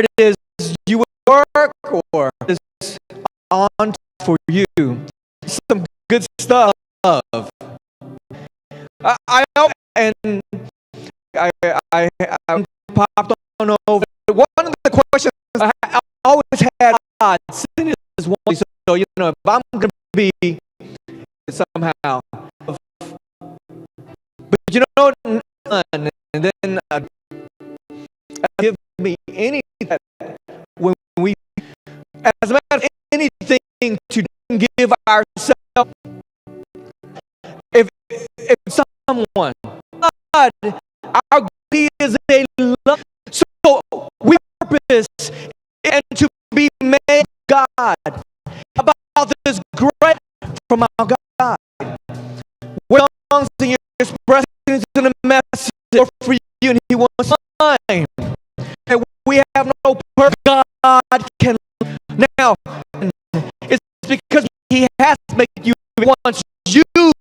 it is you work or is on for you. Some good stuff. I know, and I popped on over. One of the questions I always had sin is one. So if I'm going to be somehow, but none, and then give me any that when we, as a matter of anything to give ourselves. If someone, God, our God is a love, so we purpose and to be made God about this great from our God. What songs in your expressing in a message for you, and He wants mine. And we have no purpose. God can now. It's because He has to make you. He wants you to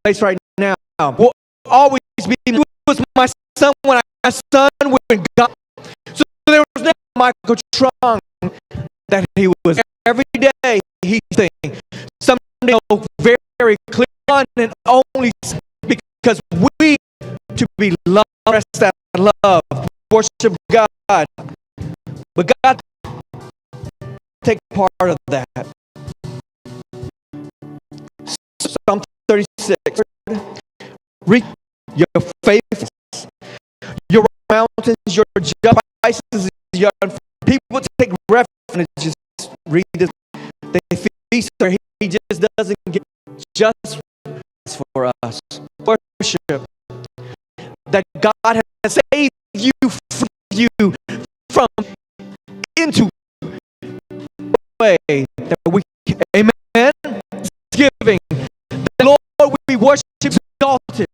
place right now. Will always be. He was my son when my son with God. So there was never Michael Trung that he was. Every day he's saying something very, very clear on and only because we to be loved, rest that love, worship God. But God take part of that. Psalm 36. Read your faithfulness, your mountains, your devices, your people take refuge and just read this. They feast, or He just doesn't get just for us. Worship that God has saved you from into the way that we. Amen. Giving the Lord we worship exalted.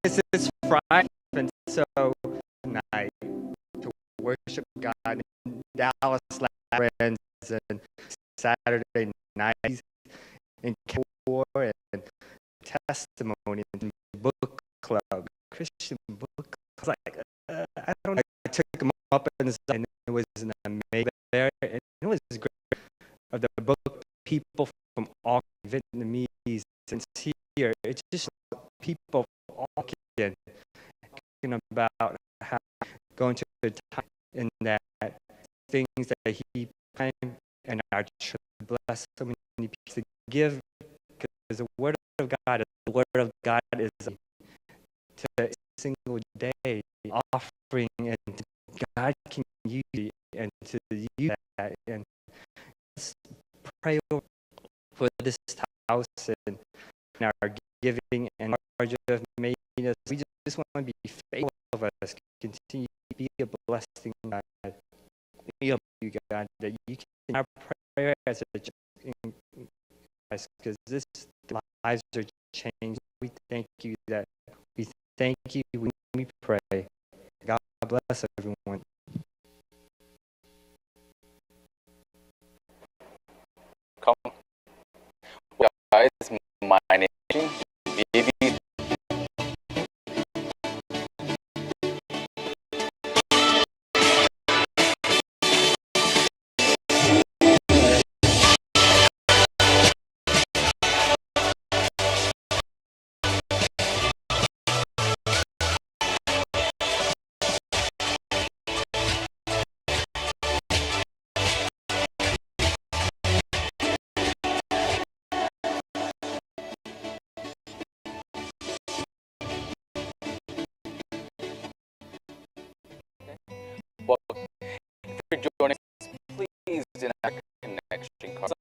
guys, it's Friday, and so tonight to worship God in Dallas, friends, and Saturday nights in War and testimony and book club, Christian book club. Like, I don't know. I took them up and it was an amazing there, and it was great. Of the book, people from all Vietnamese and here, it's just people from all can talking about how going to the time in that things that He planned and our church bless so many people to give, because the Word of God is to every single day offering, and God can use it and to use that. And let's pray for this house and our giving and our of making us. We just want to be faithful of us, continue to be a blessing, God. We help you, God, that you can our prayer as a church, because this lives are changed. We thank you when we pray. God bless everyone. Come, well, guys, my name is Bibi. Well, if you're joining us, please do not connection card.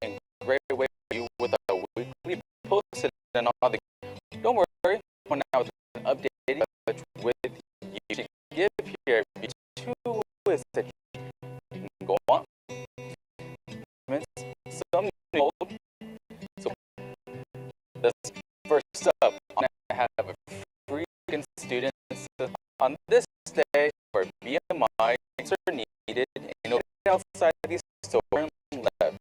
And great way for you with a weekly post and all the. Don't worry, when I was updating with you to give here, two ways that you can go on. Some old. So that's first up. I have a free students on this day for BMI are needed and outside the store and left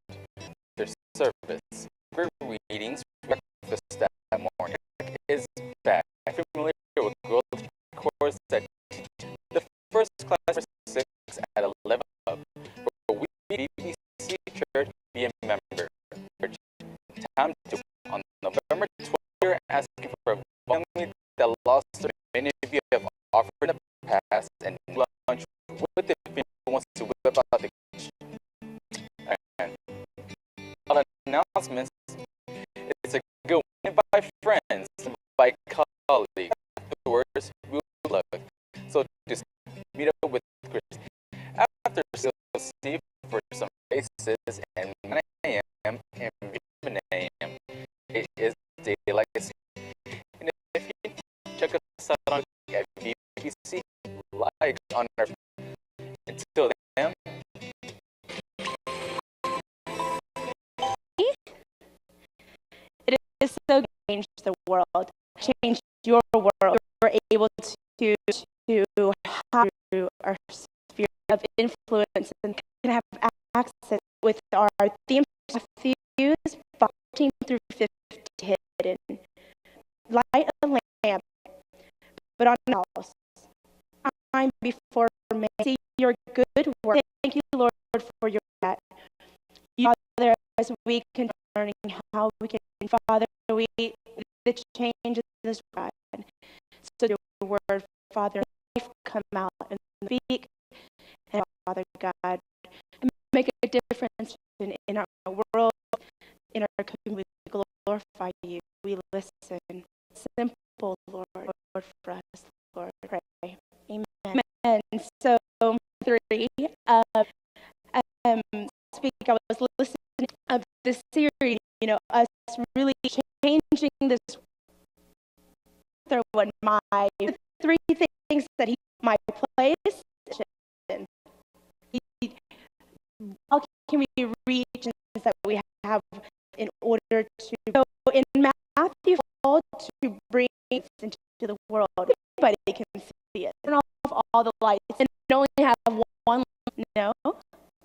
their service. For readings, breakfast that morning is back. I'm familiar with growth course that the first class for 6 at 11 up. For we BBC Church be a member. Time to on November 12th, you're asking for a family that lost their many of you have offered in the past and lunch with the family who wants to whip out the kitchen. And all announcements, it's a good one. Invite friends, invite colleagues. Afterwards, we'll look. So just meet up with Chris. After Steve for some faces and 9 a.m. and 11 a.m. It is daylight. And if you check us out on BBC, like on our. Until then. It is so changed the world, changed your world. We're able to have our sphere of influence and can have access with our theme Matthew 14 through 15 hidden. Light a lamp, but on a house. Time before me. See your good work. Thank you, Lord, for your that. You, Father, as we can learning how we can, Father, we the change in this God. So your word, Father, life come out and speak, and Father God, and make a difference in our world, in our community. We glorify you. We listen. Simple, Lord, for us, Lord, pray. Amen. So 3, speak. I was listening of this series. You know, us really changing this. One, my 3 things that he my place. How can we reach that we have in order to go in Matthew to bring into the world. Everybody can see it. Turn off all the lights and only have one light. No.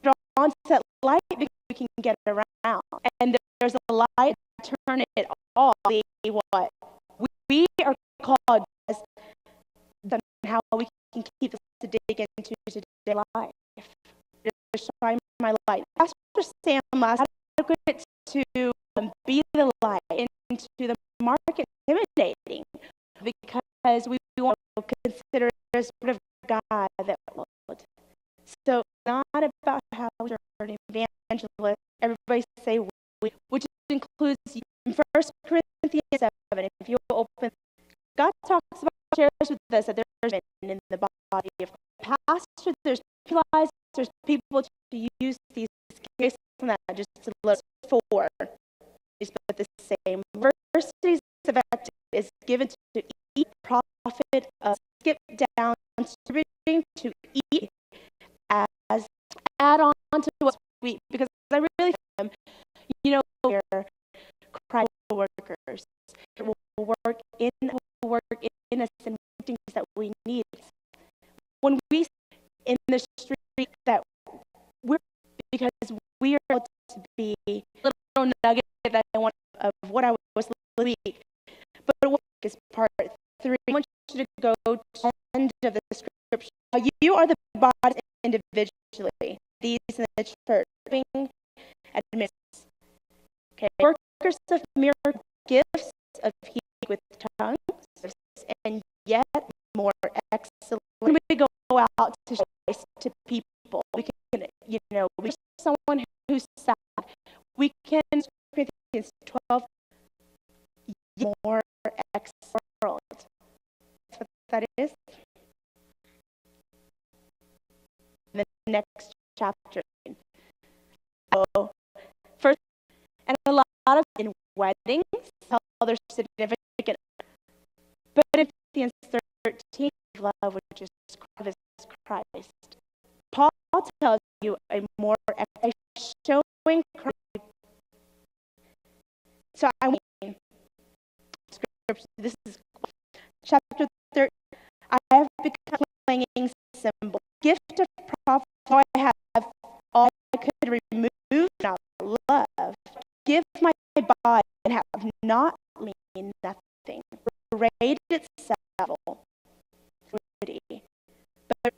Turn on set light because we can get around. And there's a light, turn it off. See what? We are called as how we can keep us to dig into today's life. To shine my light. Pastor Sam last adequate to be the light into the market intimidating because we want to consider a sort of God that world. So not about how we're an evangelist. Everybody say we, which includes in 1 Corinthians 7. If you open, God talks about, shares with us that there's men in the body of pastor. There's lies. There's people to use these cases and that just to look for. But the same versities of activity is given to each prophet of skip down, distributing to eat as add on to what's sweet. Because I really feel we're Christ workers. It will work in us and things that we need. When we in the street that we're because we are able to be a little nugget that I want of what I was last week. But work is part 3. I want you to go to the end of the scripture. You are the body individually. These in the church being admits. Okay. Workers of miracle gifts of healing with tongues and yet more excellent. When we go out to people, we can, we someone who's sad. We can, Corinthians 12, more excellent. That's what that is. The next chapter. So, first, and a lot of in weddings, how they're significant. But in Corinthians 13, love, which is Christ. Paul tells you a more showing Christ. So I mean, scripture. This is chapter 13. I have become a clanging cymbal. Gift of prophecy. I have all I could remove, not love. Give my body and have not mean nothing. Parade itself. But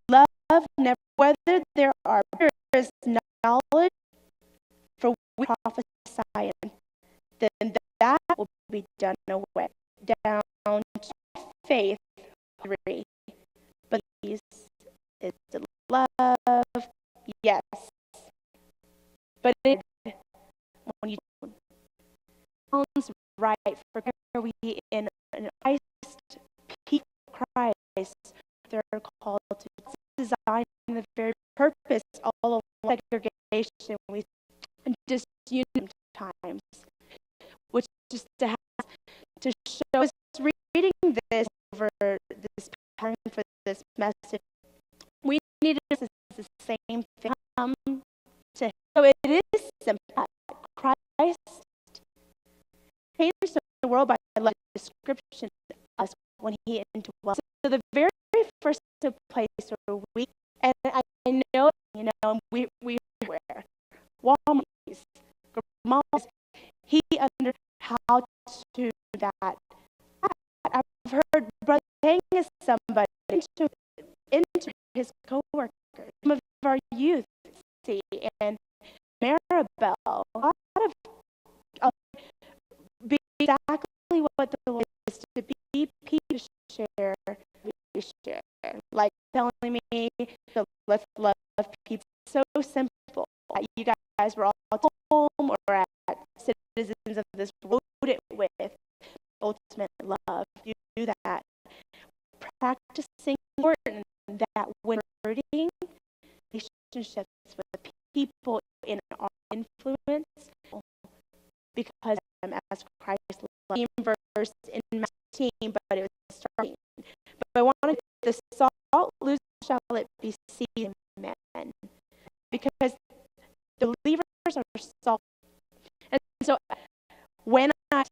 love never, whether there is knowledge for we prophesy, then that will be done away. Down to faith 3. But these is love, yes. But it, when you sounds right, for we in Christ, peak Christ, they're called to design the very purpose all of segregation we disunity times, which is to show us reading this over this pattern for this message. We need to do the same thing. So it is simple. Christ changed the world by the description of us when he indwells. So the very first place where we, and I know, we where Walmart's, Grandma's, he under how to do that. I've heard Brother Tang is somebody into his coworkers, some of our youth, see, and Maribel, a lot of be exactly what the Lord is to be people share, we share. Like telling me to let's love people. So simple. You guys were all at home or at citizens of this road it with ultimate love. You do that. Practicing important that when hurting relationships with people in our influence, because as Christ loved verse in Matthew 18, but it was starting. But I wanted the salt lose shall it be seasoned men, because the believers are salt. And so when I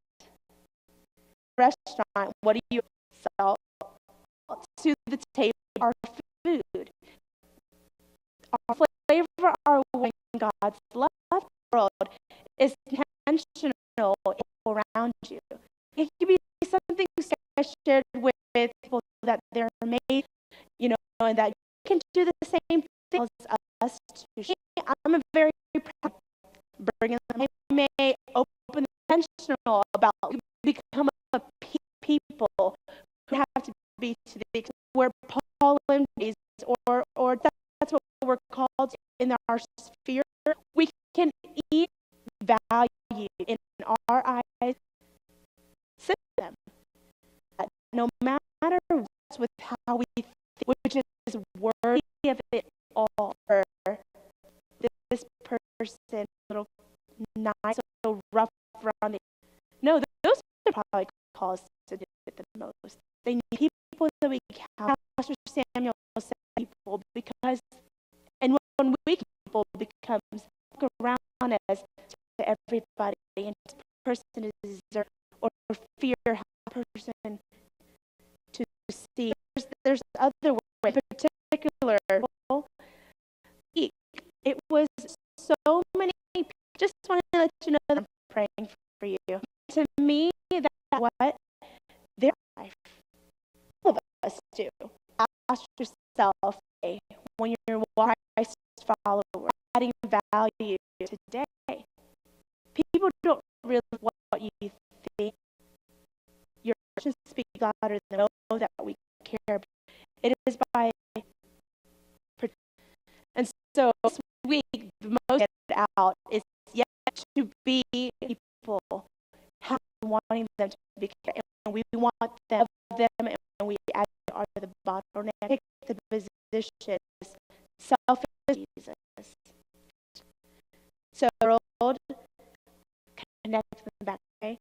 restaurant, what do you sell to the table? Our food, our flavor, our way, God's love for the world is intentional around you. It could be something shared with people that they're made, and that you can do the same thing as us. I'm a very proud of bringing them. I may open intentional about become a people who have to be to the extent where Paul and is, or that's what we're called in our sphere. We can eat value in our eyes, sit them. No matter what's with how we think, which is worthy of it all. Or this person, little nice, so rough around the. No, those are probably calls to do it the most. They need people that we can. Pastor Samuel said people because, and when we people becomes look around us to everybody, and this person is deserved or fear how person to see. There's other ways. In particular, it was so many. Just want to let you know that I'm praying for you. To me, that's what their life. All of us do. Ask yourself, when you're a Christ follower, adding value today. People don't really what you think. Your actions speak louder than know that we care. It is by, and so this week the most get out is yet to be people, wanting them to be cared, and we want them, and we actually are the bottleneck. Take the position, selfish Jesus. So world connect them back. Okay?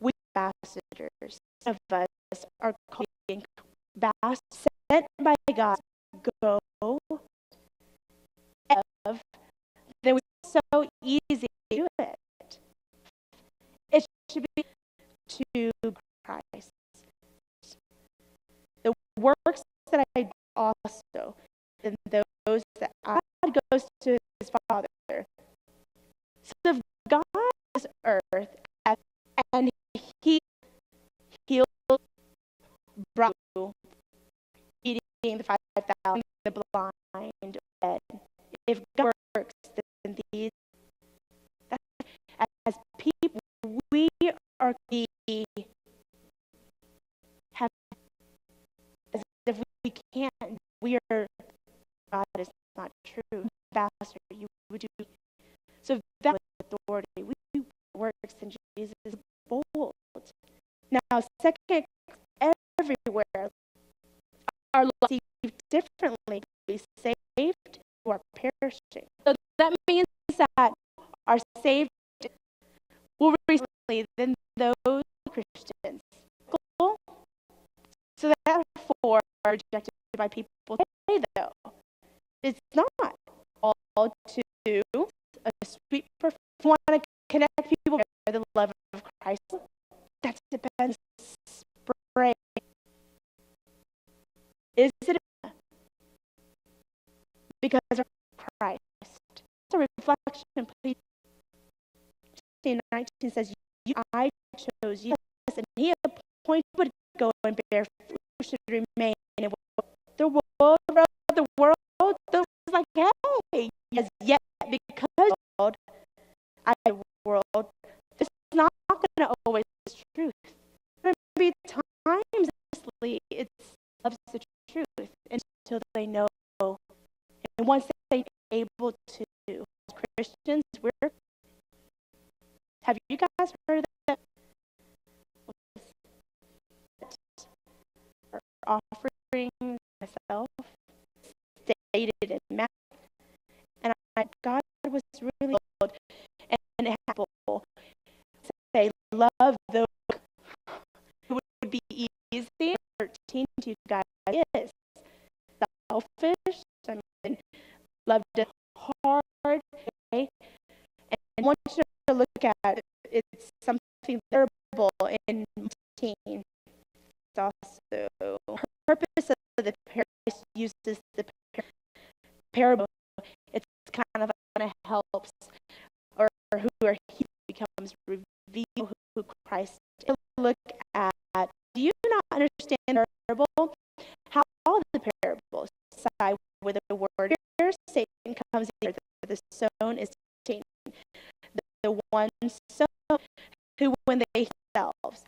We ambassadors of us are called ambassadors sent by God. Go. Then we so easy to do it. It should be to Christ. The works that I do also, and those that God goes to his Father. So if God is earth and he healed, brought you, eating the 5,000, the blind, dead. If God works, then these, as people, we are have as if we can't. We are. God is not true. Ambassador, you would do. So that authority, we do works in Jesus is bold. Now, second, everywhere are received differently. We saved who are perishing. So that means that our saved will recently than those Christians. Cool? So therefore are rejected by people today, though. It's not all to a sweet perfume. If you want to connect people with the love of Christ, that depends. Spray. Is it because of Christ? It's a reflection, please. 19 says, I chose you, and he appointed you to go and bear fruit, who should remain in the world. That was like, hey, yes, yet because of the world, the world, this is not going to always be the truth. There will be times, honestly, it's loves the truth until they know. And once they're able to, as Christians, have you guys heard that? Offering myself stated in Matthew, and God was really old and helpful. Say, love those. It would be easy. 13 to you guys is selfish. I mean, loved it hard. Okay? And I want you to look at it. It's something something terrible in 19. It's also the purpose of the parable uses the parable. It's kind of going to help, or who are he becomes reveal who Christ is. Look at, do you not understand the parable? How all the parables side with the word here, Satan comes in, the sown is Satan. The one sown who, when they themselves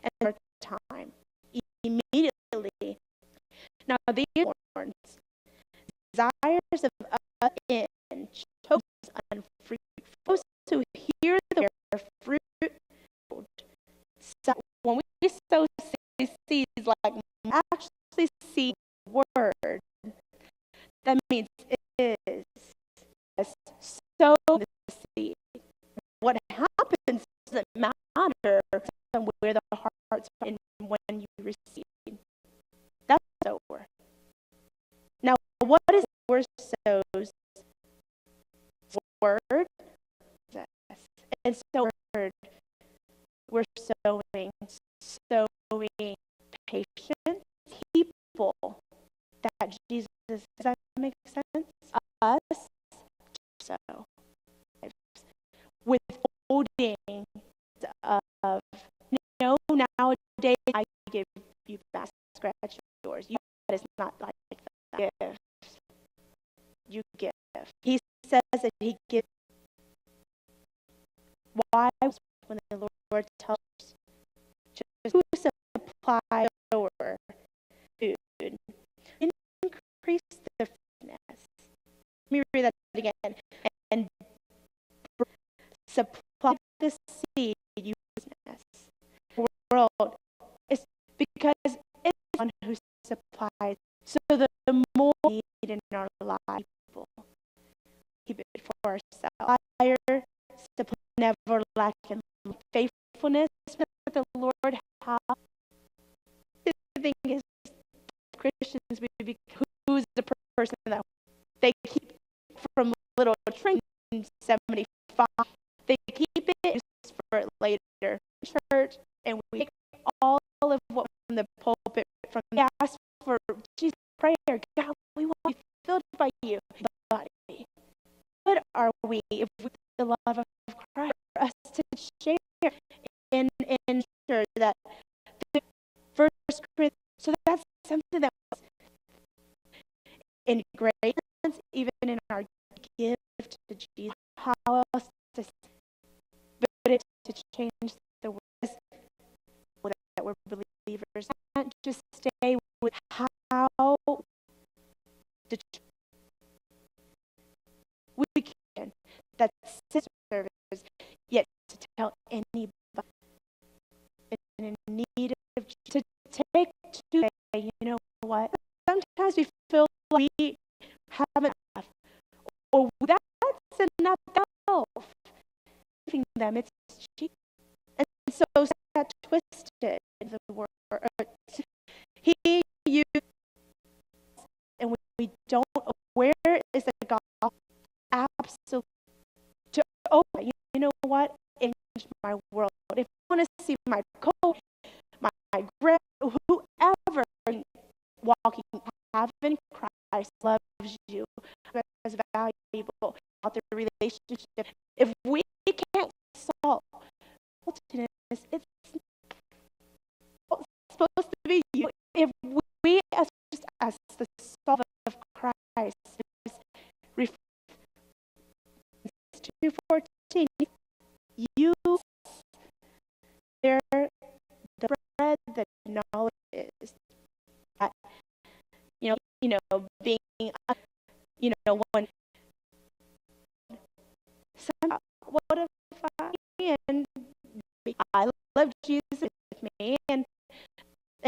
and their time, immediately. Now these thorns, desires of in, chokes unfruitful, who hear the fruit. So when we sow seeds, like actually see the word, that means it is sow the seed. What happens doesn't matter where the hearts are and when you receive. That's sower. Now, what is word sows? Word. Yes. And so we're sowing patience, people that Jesus, does that make sense? Us, so withholding of, no, nowadays I give you back, scratch yours. You, that is not like that. Gift. You give. He says that he gives. Why? When the Lord tells us, just who supply or food, increase the fitness. Let me read that again. And supply the seed you business. The world is because it's one who supplies. So the more we need in our life, keep it for ourselves. Higher, supply, never lack in faithfulness that the Lord has. The thing is, Christians, who's the person that they keep from little training 75, they keep it just for later church, and we take all of what from the pulpit, from the ask for Jesus prayer. God, we want to be filled by you, body. What are we if we the love of Christ for us to share in sure that the First Corinthians? So that's something that was in great sense, even in our gift to Jesus. How else to but it to change the world that we're believers, not just stay with how we can. That's service, yet to tell anybody in need of to take to say, you know what? Sometimes we feel like we haven't enough, or that's enough self. Giving them, it's cheap, and so that twisted the word. He used, and we don't. Where is the gospel? Absolutely. To open, you know what? Change my world. If I want to see my coach, my grip, whoever walking, having Christ loves you, as valuable about the relationship. If we can't solve it's supposed to be you. If we as the solve of Christ, 2:14, you share the bread that knowledge is. That, being, when what if I love Jesus with me, and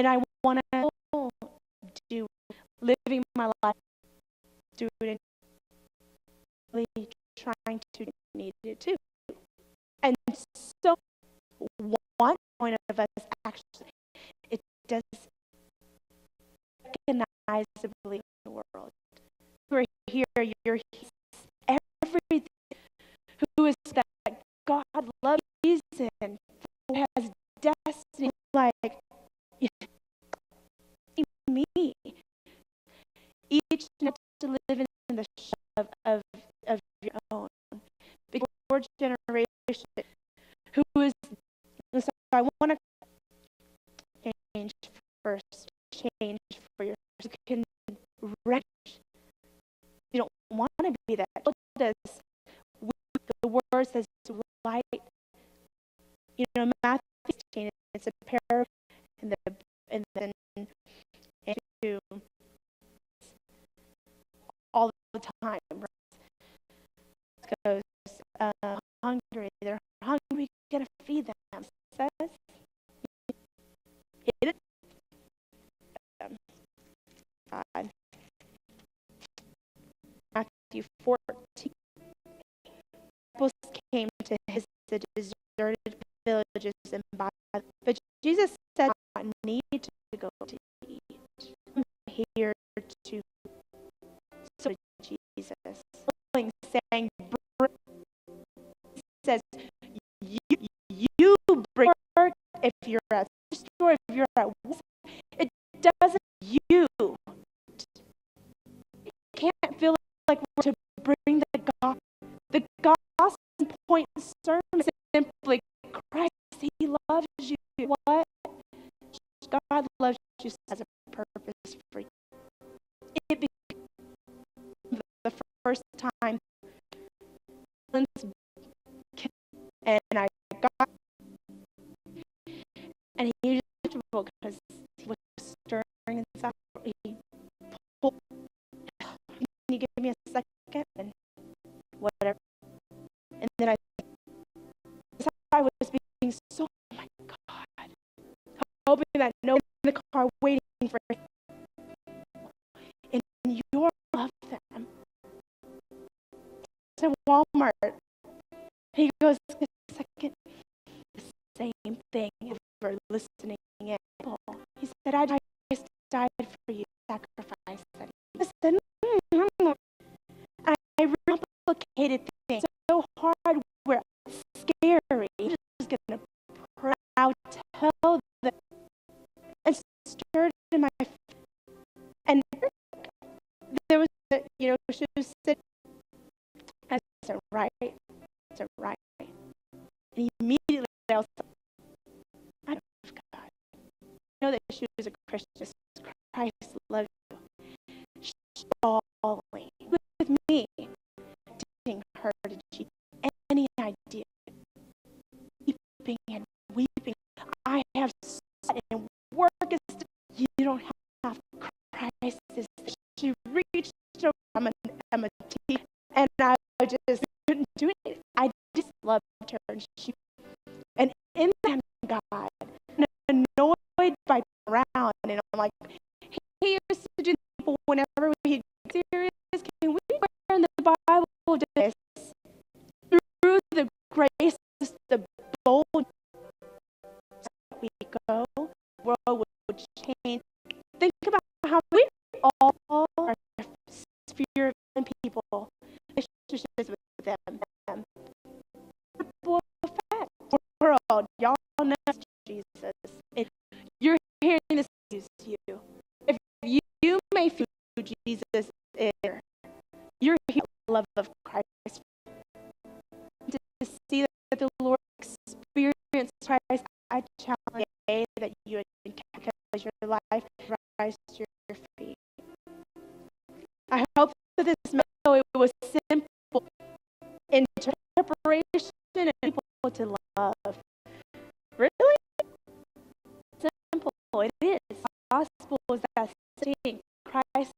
I want to do living my life, do it, really trying to need it too. And so one point of us actually, it does recognizably in the world. You're here, you're everything. Who is that God loves and who is, and so I want to change for your, you can recognize you don't want to be that. Does the word says light, Matthew 16, it's a pair, and then to all the time, right? It goes, hungry, they're hungry, we gotta feed them. It says, it, God. Matthew 14. Disciples came to his deserted villages and by, but Jesus said, "I need to go to eat. I'm here to." So Jesus, saying, says, "You bring work if you're at the store, if you're at work. It doesn't you." Can't feel like we're to bring the gospel point sermon simply Christ, he loves you. What? God loves you as a purpose for you. It became the first time and I got, and he was comfortable because he was stirring inside. He pulled, "Can you give me a second?" And whatever. And then I was being so, oh my God, hoping that no one in the car waiting for it. And your love them. To Walmart. He goes, "A second." The same thing if we're listening in. He said, "I died for you, sacrifice." I said, I complicated things so hard where it's scary. I'm just going to proud tell them and stirred in my, and there was she was sitting. I said, right. I said, right. And immediately I was like, I don't love God. I know that she was a Christian. Christ loves you. She's bawling with me, teaching her to cheat any idea, weeping and weeping. I have sought and work is you don't have Christ. She reached over. I'm a teacher, and I just couldn't do it. I just loved her, and in that God, annoyed by around, and I'm like, he used to do people whenever he serious. Can we learn the Bible this through the grace, the bold we go, the world would change. Think about how we all are spirit people, relationships with them. Ripple effect. World, y'all know Jesus. If you're hearing this, use you. If you may feel Jesus is you're hearing the love of Christ. To see that the Lord experienced Christ, I challenge you that you encounter your life, rise to your feet. I hope that this message was simple in preparation and people to love. Really? Simple. It is. The gospel is that seeing Christ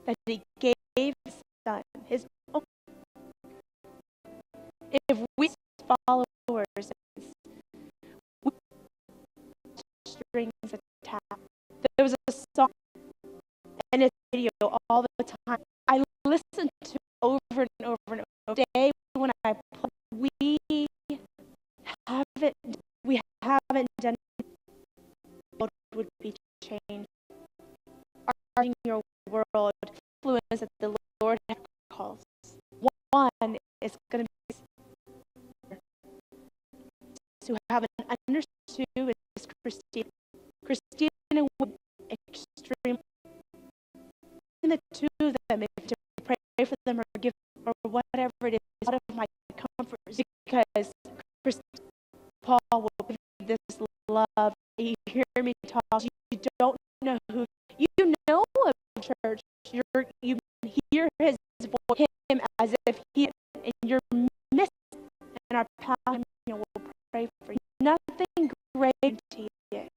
that he gave his son, his own. If we followers, we strings attached. There was a song and it's video all the time. I listen to over and over and over. Today when I play, we haven't done what would be changed. Are in your world influence that the Lord calls. One is going to be to have an understood is Christina would extreme. And the two of them, if to pray for them or give or whatever it is, out of my comfort, because you hear me talk, you don't know who, you know of church, you hear his voice, him as if he, and you're missing, and our pastor will pray for you. Nothing great to you.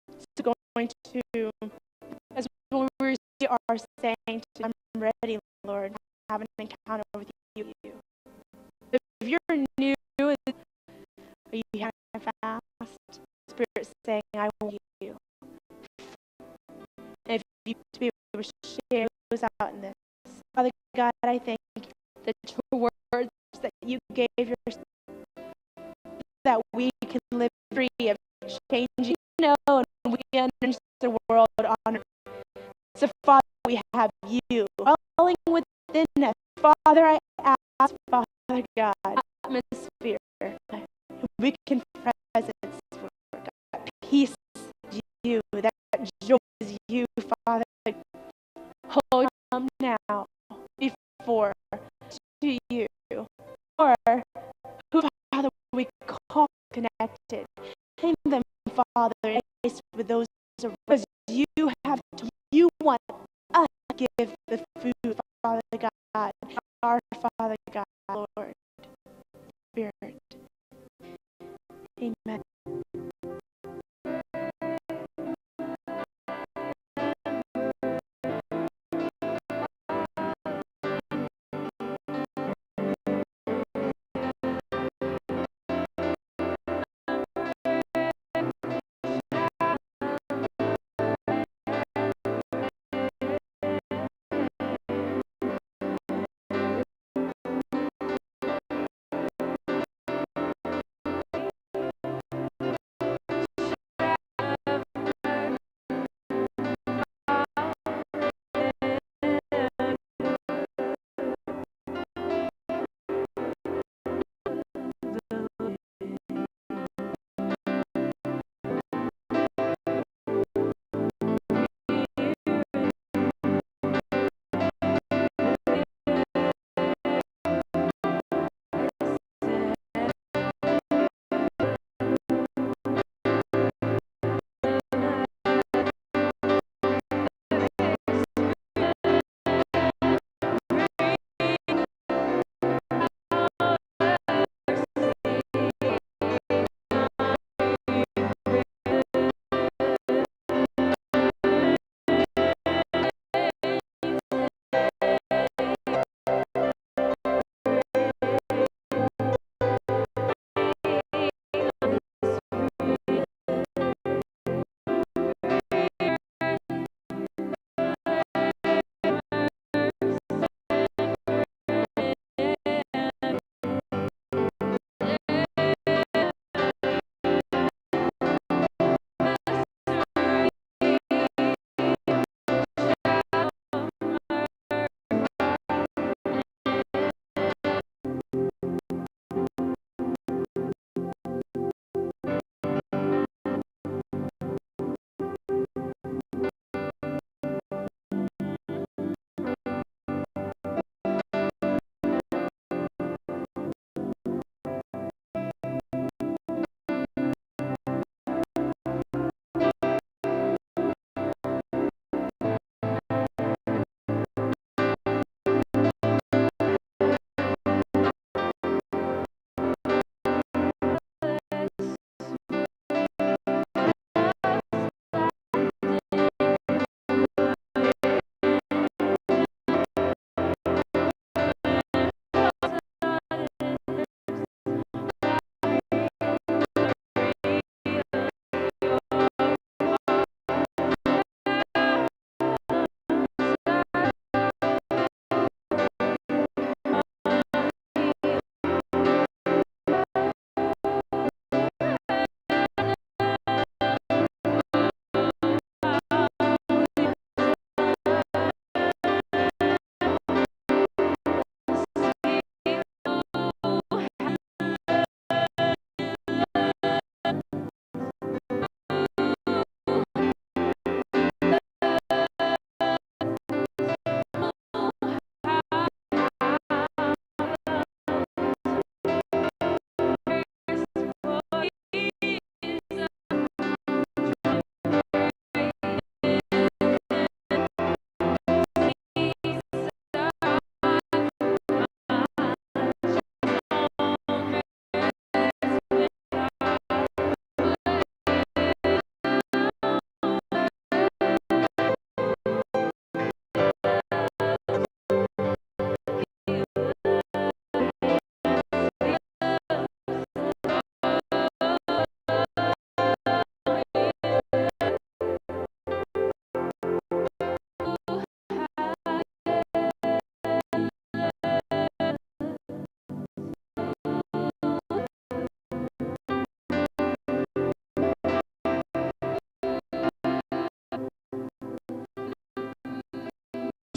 It's going to, as we are saying, to, I'm ready, Lord, to have an encounter with you. If you're new, or you have a fast, Spirit saying, I want you. And if you to be able to share those out in this, Father God, I thank that your words that you gave your, that we can live free of changing, and we understand the world on. So Father, we have you dwelling within us. Father, I ask, Father God, atmosphere. We can presence, that peace is you, that joy is you, Father. Hold come now before to you, or who, Father, we call connected. Name them, Father, in place with those because you have to, you want us to give the food, Father God, our Father God, Lord, Spirit. Amen.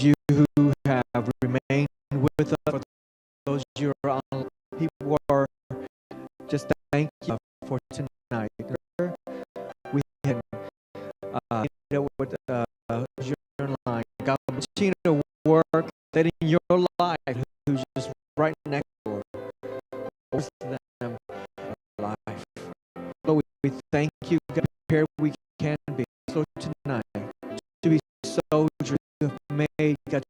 you who have remained with us, for those you are on, people are just thank you for tonight. We can with your line. God continue to work that in your life, who's just right next door, most of them are alive. Lord, we thank you, God, prepared we can be. So tonight, to be soldiers who have made, God,